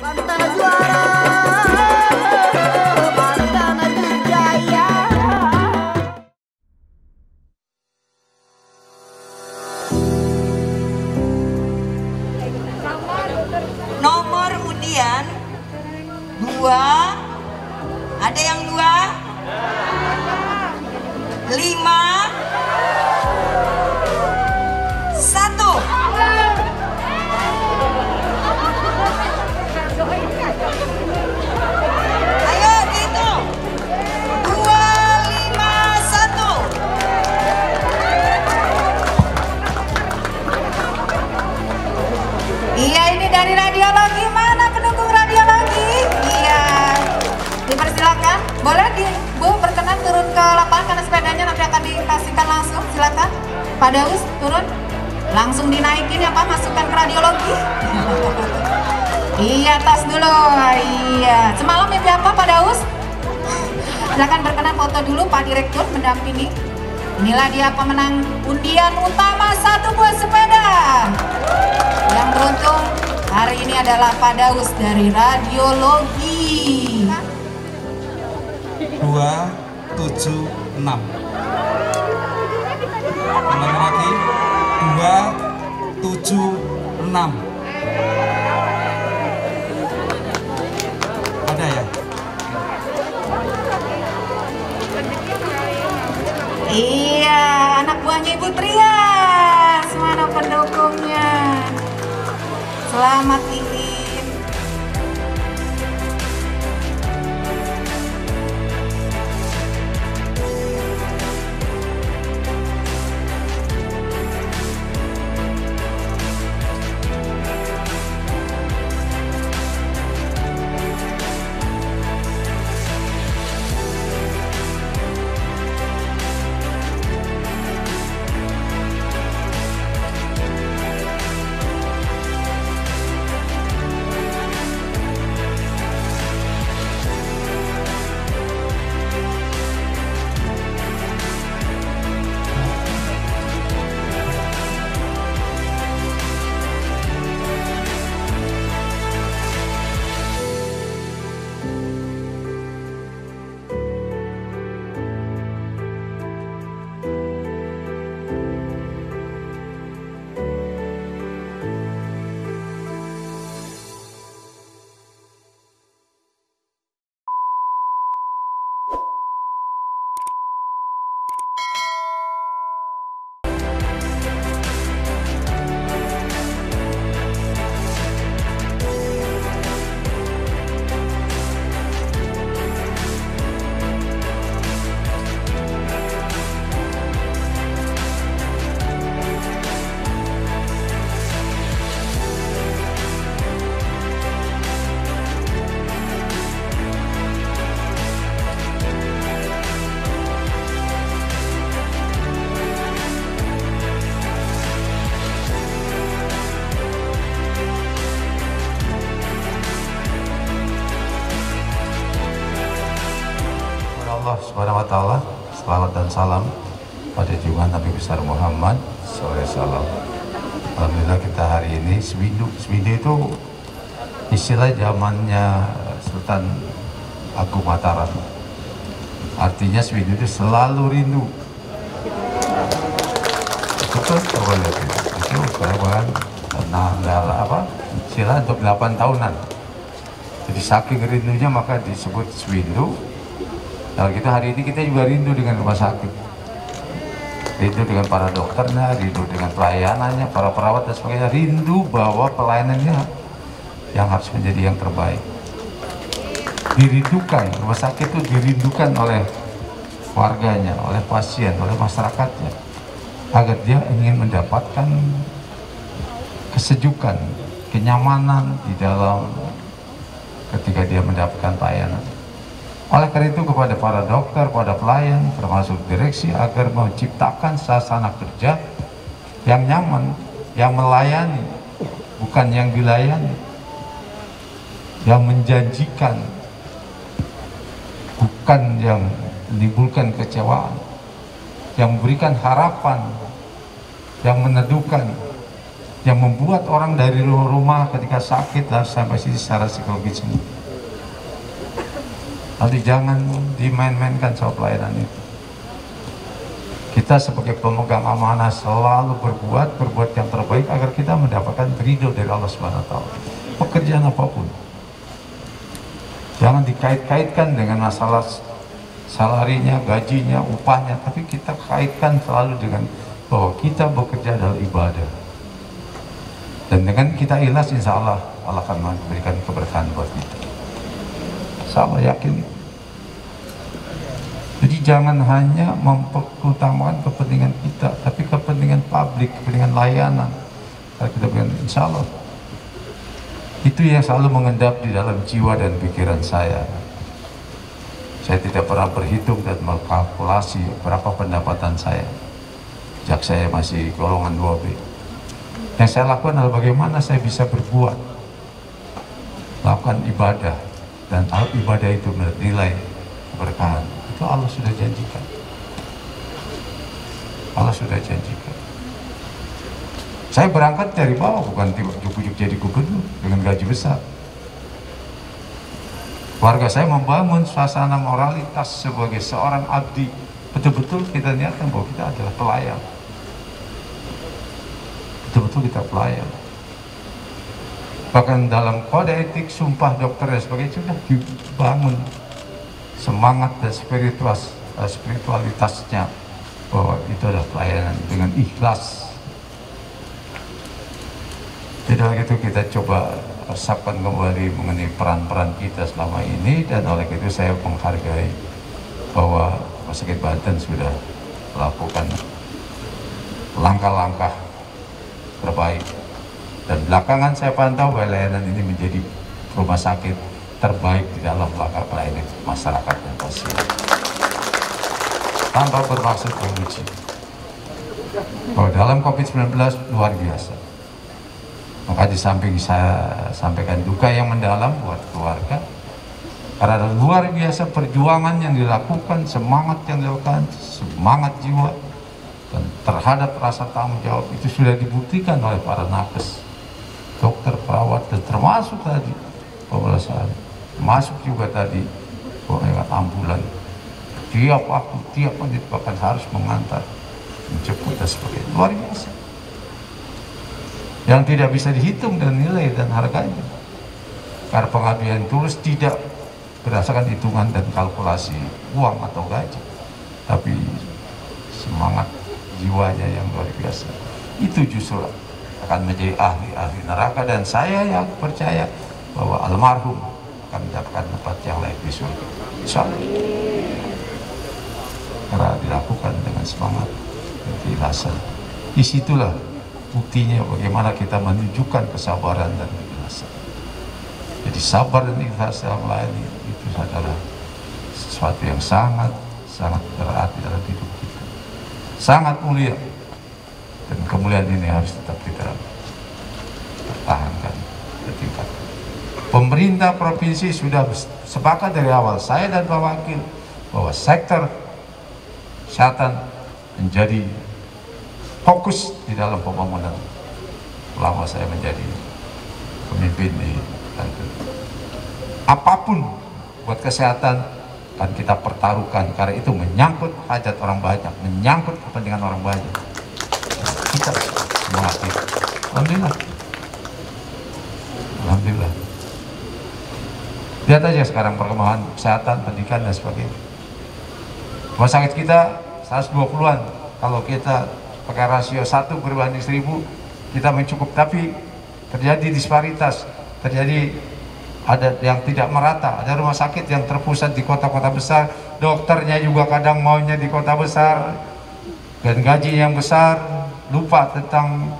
Pantana juara, Pantana Jaya. Nomor undian 2, ada yang 2, 5, 1. Ayo dihitung. 2, 5, 1. Iya, ini dari radiologi. Mana pendukung radiologi? Iya, dipersilakan. Boleh Bu berkenan turun ke lapangan karena sepedanya nanti akan dikasihkan langsung. Silakan Pak Daus turun, langsung dinaikin ya Pak, masukkan ke radiologi. Iya, tas dulu. Iya, semalam mimpi apa Pak Daus? Silakan berkenan foto dulu Pak Direktur mendampingi. Inilah dia pemenang undian utama 1 buah sepeda. Yang beruntung hari ini adalah Pak Daus dari radiologi. 276. Ulangi lagi. 276. Ada ya? Iya, anak buahnya Ibu Trias. Mana pendukungnya? Selamat Iin. Allah Subhanahu wa Ta'ala, selawat dan salam pada junjungan Nabi besar Muhammad SAW. Alhamdulillah kita hari ini Swindu itu istilah zamannya Sultan Agung Mataram. Artinya Swindu itu selalu rindu. Betul, coba lihat itu sekarang sila untuk 8 tahunan. Jadi saking rindunya maka disebut Swindu. Kalau gitu hari ini kita juga rindu dengan rumah sakit, rindu dengan para dokternya, rindu dengan pelayanannya, para perawat dan sebagainya, rindu bahwa pelayanannya yang harus menjadi yang terbaik. Dirindukan, rumah sakit itu dirindukan oleh warganya, oleh pasien, oleh masyarakatnya, agar dia ingin mendapatkan kesejukan, kenyamanan di dalam ketika dia mendapatkan pelayanan. Oleh karena itu kepada para dokter, pada pelayan, termasuk direksi agar menciptakan suasana kerja yang nyaman, yang melayani, bukan yang dilayani, yang menjanjikan, bukan yang menimbulkan kecewaan, yang memberikan harapan, yang meneduhkan, yang membuat orang dari rumah ketika sakit dan sampai sini secara psikologis sembuh. Jadi jangan dimain-mainkan soal pelayanan itu. Kita sebagai pemegang amanah selalu berbuat yang terbaik agar kita mendapatkan ridho dari Allah Subhanahu wa Ta'ala. Pekerjaan apapun, jangan dikait-kaitkan dengan masalah salarinya, gajinya, upahnya, tapi kita kaitkan selalu dengan bahwa kita bekerja adalah ibadah. Dan dengan kita ikhlas, insya Allah Allah akan memberikan keberkahan buat kita. Sama yakin. Jadi jangan hanya memperutamakan kepentingan kita, tapi kepentingan publik, kepentingan layanan. Kalau kita berikan, insya Allah itu yang selalu mengendap di dalam jiwa dan pikiran saya. Saya tidak pernah berhitung dan mengkalkulasi berapa pendapatan saya sejak saya masih golongan 2B. Yang saya lakukan adalah bagaimana saya bisa berbuat, lakukan ibadah, dan ibadah itu bernilai keberkahan. Itu Allah sudah janjikan. Allah sudah janjikan. Saya berangkat dari bawah, bukan ujuk-ujuk jadi gubernur dengan gaji besar. Keluarga saya membangun suasana moralitas sebagai seorang abdi. Betul-betul kita niatkan bahwa kita adalah pelayan. Betul-betul kita pelayan. Bahkan dalam kode etik, sumpah dokter dan sebagainya sudah dibangun semangat dan spiritualitasnya bahwa itu adalah pelayanan dengan ikhlas. Jadi begitu kita coba resapkan kembali mengenai peran-peran kita selama ini, dan oleh itu saya menghargai bahwa Rumah Sakit Banten sudah melakukan langkah-langkah terbaik, dan belakangan saya pantau bahwa layanan ini menjadi rumah sakit terbaik di dalam langkah pelayanan masyarakat dan pasien. Tanpa bermaksud memuji, bahwa dalam COVID-19 luar biasa. Maka di samping saya sampaikan duka yang mendalam buat keluarga, karena luar biasa perjuangan yang dilakukan, semangat yang dilakukan, semangat jiwa dan terhadap rasa tanggung jawab itu sudah dibuktikan oleh para nakes, dokter, perawat, dan termasuk tadi pemulasaran, masuk juga tadi ambulan. Tiap waktu, tiap menit bahkan harus mengantar, menjemput dan sebagainya. Luar biasa. Yang tidak bisa dihitung dan nilai dan harganya. Karena pengabdian tulus tidak berdasarkan hitungan dan kalkulasi uang atau gaji, tapi semangat jiwanya yang luar biasa. Itu justru akan menjadi ahli-ahli neraka, dan saya yang percaya bahwa almarhum akan mendapatkan tempat yang layak di surga. Insyaallah. Karena dilakukan dengan semangat dan keikhlasan. Disitulah buktinya bagaimana kita menunjukkan kesabaran dan keikhlasan. Jadi sabar dan ikhlas dalam melayani itu adalah sesuatu yang sangat berarti dalam hidup kita, sangat mulia, dan kemuliaan ini harus tetap kita pertahankan, tingkatkan. Pemerintah provinsi sudah sepakat dari awal, saya dan Pak Wakil, bahwa sektor kesehatan menjadi fokus di dalam pembangunan selama saya menjadi pemimpin di Banten. Apapun buat kesehatan akan kita pertaruhkan, karena itu menyangkut hajat orang banyak, menyangkut kepentingan orang banyak. Kita semangat itu. Alhamdulillah. Alhamdulillah. Lihat aja sekarang perkembangan kesehatan, pendidikan dan sebagainya. Rumah sakit kita 120-an, kalau kita pakai rasio 1 berbanding 1000 kita mencukup, tapi terjadi disparitas, terjadi ada yang tidak merata. Ada rumah sakit yang terpusat di kota-kota besar, dokternya juga kadang maunya di kota besar dan gaji yang besar, lupa tentang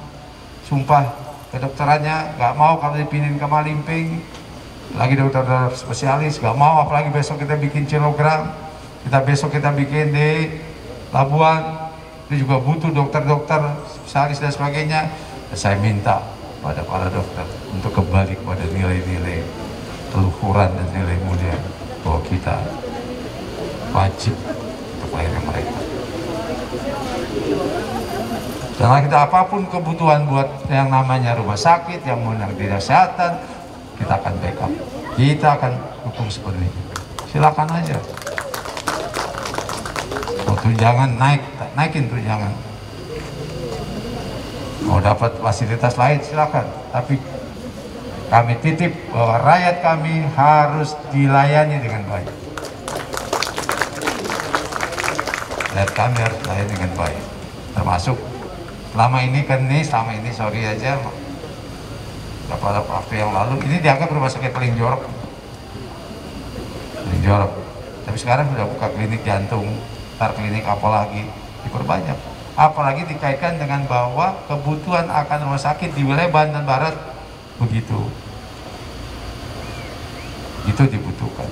sumpah kedokterannya, nggak mau kalau dipindahin ke Malimping, lagi dokter spesialis nggak mau, apalagi besok kita bikin Cilogram, besok kita bikin di Labuan, itu juga butuh dokter-dokter spesialis dan sebagainya. Dan saya minta pada para dokter untuk kembali kepada nilai-nilai keluhuran dan nilai mulia, bahwa kita wajib untuk melayani mereka. Setelah kita apapun kebutuhan buat yang namanya rumah sakit, yang mau di kesehatan, kita akan backup, kita akan dukung sepenuhnya. Silakan aja. Mau tunjangan naikin tunjangan. Mau dapat fasilitas lain silakan. Tapi kami titip bahwa rakyat kami harus dilayani dengan baik. Rakyat kami harus dilayani dengan baik. Termasuk selama ini sorry aja, beberapa waktu yang lalu ini dianggap rumah sakit paling jorok. Tapi sekarang sudah buka klinik jantung, ntar klinik apalagi diperbanyak, apalagi dikaitkan dengan bahwa kebutuhan akan rumah sakit di wilayah Banten Barat begitu itu dibutuhkan.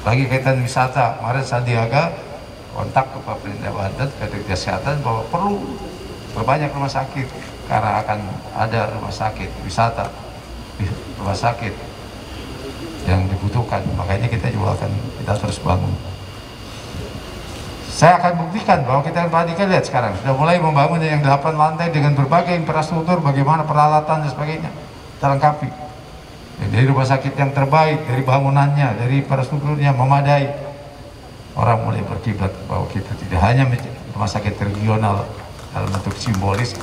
Lagi kaitan wisata, kemarin Sandiaga kontak ke pemerintah Banten, ke Dinas Kesehatan bahwa perlu berbanyak rumah sakit karena akan ada rumah sakit wisata, rumah sakit yang dibutuhkan. Makanya kita terus bangun. Saya akan buktikan bahwa kita lihat sekarang sudah mulai membangun yang 8 lantai dengan berbagai infrastruktur, bagaimana peralatan dan sebagainya terlengkapi. Dari rumah sakit yang terbaik, dari bangunannya, dari infrastrukturnya memadai. Orang mulai berkiblat bahwa kita tidak hanya rumah sakit regional dalam bentuk simbolis,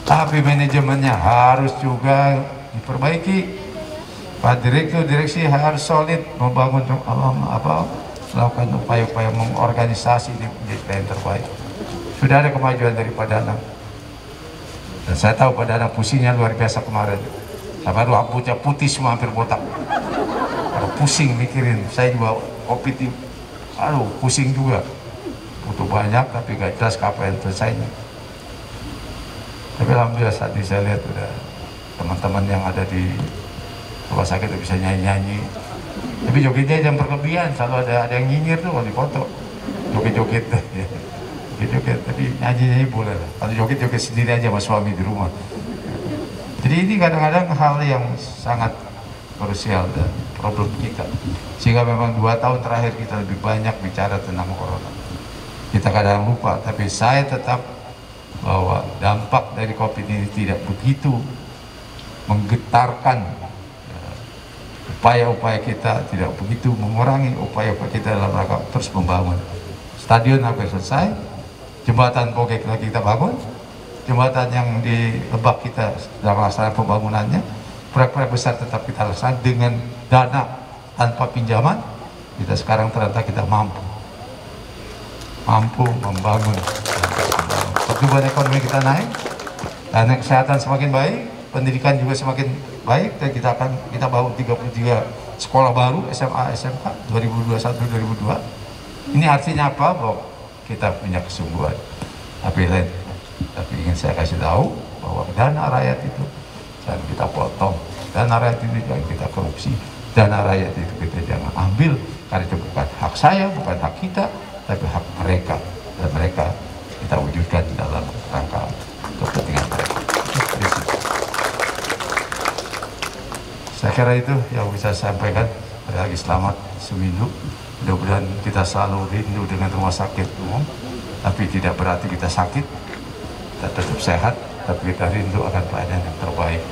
tapi manajemennya harus juga diperbaiki. Pak Direktur Direksi harus solid membangun melakukan upaya-upaya mengorganisasi di yang terbaik. Sudah ada kemajuan dari Pak Danang, dan saya tahu Pak Danang pusingnya luar biasa kemarin. Sampai rambutnya putih semua, hampir botak. Pusing mikirin, saya juga COVID, pusing juga. Butuh banyak tapi gak jelas kapan selesainya. Tapi alhamdulillah saat ini saya lihat udah teman-teman yang ada di rumah sakit bisa nyanyi-nyanyi. Tapi jogetnya jangan berlebihan, selalu ada yang nyinyir tuh kalau di foto. Joget-joget, joget-joget. Tapi nyanyi-nyanyi boleh lah. Kalau joget-joget sendiri aja sama suami di rumah. Jadi ini kadang-kadang hal yang sangat krusial dan problem kita. Sehingga memang 2 tahun terakhir kita lebih banyak bicara tentang corona. Kita kadang lupa, tapi saya tetap bahwa dampak dari COVID ini tidak begitu menggetarkan upaya-upaya kita, tidak begitu mengurangi upaya-upaya kita dalam rangka terus membangun. Stadion hampir selesai, jembatan Bogek lagi kita bangun, jembatan yang di Lebak kita sedang melaksanakan pembangunannya, proyek-proyek besar tetap kita laksanakan dengan dana tanpa pinjaman. Kita sekarang ternyata kita mampu membangun. Pertumbuhan ekonomi kita naik, dana kesehatan semakin baik, pendidikan juga semakin baik, dan kita bangun 33 sekolah baru SMA SMK 2021-2022. Ini artinya apa? Bahwa kita punya kesungguhan. Tapi ingin saya kasih tahu bahwa dana rakyat itu jangan kita potong, dana rakyat itu jangan kita korupsi, dana rakyat itu kita jangan ambil, karena itu bukan hak saya, bukan hak kita, tapi hak mereka, dan mereka kita wujudkan dalam rangka kepentingan mereka. Saya kira itu yang bisa saya sampaikan. Sekali lagi selamat seminggu. Mudah-mudahan kita selalu rindu dengan rumah sakit umum, tapi tidak berarti kita sakit, kita tetap sehat, tapi kita rindu akan pelayanan yang terbaik.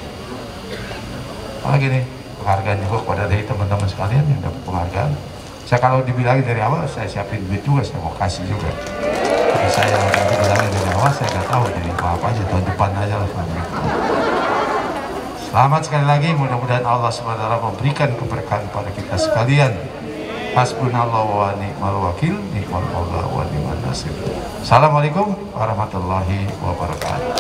Apalagi nih, penghargaan juga kepada dari teman-teman sekalian yang dapat penghargaan. Saya kalau dibilangin dari awal, saya siapin duit juga, saya mau kasih juga. Tapi saya dibilangin dari awal, saya nggak tahu, jadi apa aja, tahun depan aja lah. Selamat sekali lagi, mudah-mudahan Allah SWT memberikan keberkahan pada kita sekalian. Hasbunallahu wa ni'mal wakil, ni'mal maula wa ni'man nasir. Assalamualaikum warahmatullahi wabarakatuh.